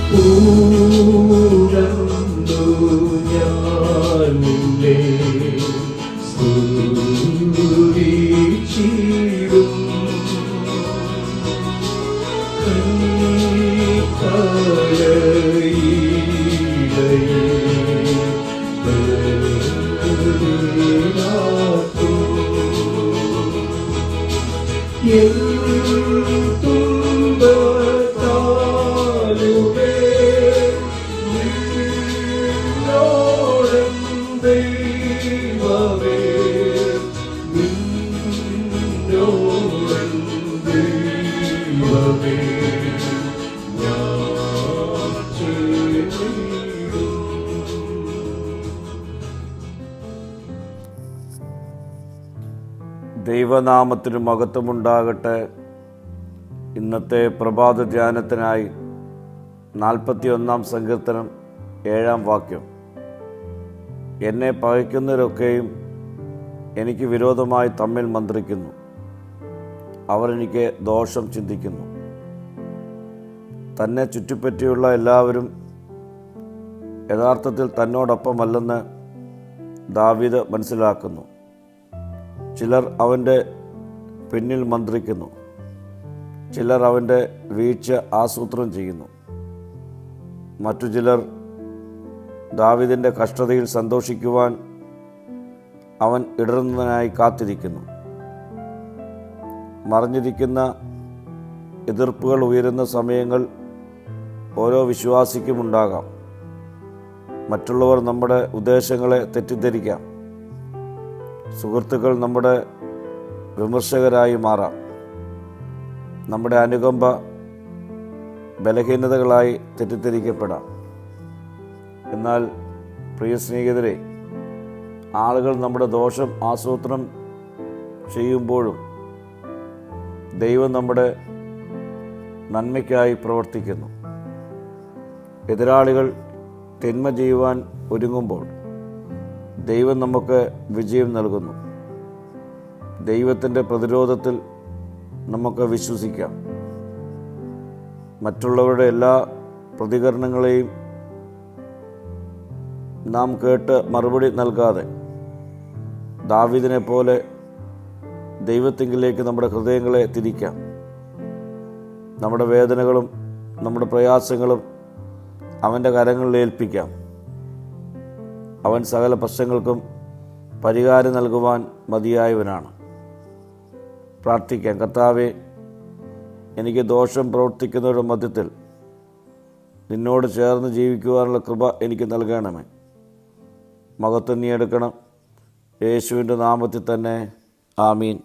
പൂരന്നു ഞാൻ നിന്നെ സ്തുതിച്ചിടും. ദൈവനാമത്തിന് മഹത്വമുണ്ടാകട്ടെ. ഇന്നത്തെ പ്രഭാത ധ്യാനത്തിനായി 41 സങ്കീർത്തനം 7 വാക്യം. എന്നെ പകയ്ക്കുന്നവരൊക്കെയും എനിക്ക് വിരോധമായി തമ്മിൽ മന്ത്രിക്കുന്നു, അവർ എനിക്ക് ദോഷം ചിന്തിക്കുന്നു. തന്നെ ചുറ്റിപ്പറ്റിയുള്ള എല്ലാവരും യഥാർത്ഥത്തിൽ തന്നോടൊപ്പമല്ലെന്ന് ദാവീദ് മനസ്സിലാക്കുന്നു. ചിലർ അവൻ്റെ പിന്നിൽ മന്ത്രിക്കുന്നു, ചിലർ അവൻ്റെ വീഴ്ച ആസൂത്രണം ചെയ്യുന്നു. മറ്റു ചിലർ ദാവീദിൻ്റെ കഷ്ടതയിൽ സന്തോഷിക്കുവാൻ അവൻ ഇടറുന്നതിനായി കാത്തിരിക്കുന്നു. മറഞ്ഞിരിക്കുന്ന എതിർപ്പുകൾ ഉയരുന്ന സമയങ്ങൾ ഓരോ വിശ്വാസിക്കുമുണ്ടാകാം. മറ്റുള്ളവർ നമ്മുടെ ഉദ്ദേശങ്ങളെ തെറ്റിദ്ധരിക്കാം. സുഹൃത്തുക്കൾ നമ്മുടെ വിമർശകരായി മാറാം. നമ്മുടെ അനുകമ്പ ബലഹീനതകളായി തെറ്റിദ്ധരിക്കപ്പെടാം. എന്നാൽ പ്രിയ സ്നേഹിതരെ, ആളുകൾ നമ്മുടെ ദോഷം ആസൂത്രണം ചെയ്യുമ്പോഴും ദൈവം നമ്മുടെ നന്മയ്ക്കായി പ്രവർത്തിക്കുന്നു. എതിരാളികൾ തിന്മ ചെയ്യുവാൻ ഒരുങ്ങുമ്പോൾ ദൈവം നമുക്ക് വിജയം നൽകുന്നു. ദൈവത്തിൻ്റെ പ്രതിരോധത്തിൽ നമുക്ക് വിശ്വസിക്കാം. മറ്റുള്ളവരുടെ എല്ലാ പ്രതികരണങ്ങളെയും നാം കേട്ട് മറുപടി നൽകാതെ ദാവീദിനെ പോലെ ദൈവത്തിങ്കിലേക്ക് നമ്മുടെ ഹൃദയങ്ങളെ തിരിക്കാം. നമ്മുടെ വേദനകളും നമ്മുടെ പ്രയാസങ്ങളും അവൻ്റെ കരങ്ങളിൽ ഏൽപ്പിക്കാം. അവൻ സകല പ്രശ്നങ്ങൾക്കും പരിഹാരം നൽകുവാൻ മതിയായവനാണ്. പ്രാർത്ഥിക്കാം. കർത്താവേ, എനിക്ക് ദോഷം പ്രവർത്തിക്കുന്നവരുടെ മധ്യത്തിൽ നിന്നോട് ചേർന്ന് ജീവിക്കുവാനുള്ള കൃപ എനിക്ക് നൽകണമേ. മഹത്വം നീ എടുക്കണം. യേശുവിൻ്റെ നാമത്തിൽ തന്നെ. ആമീൻ.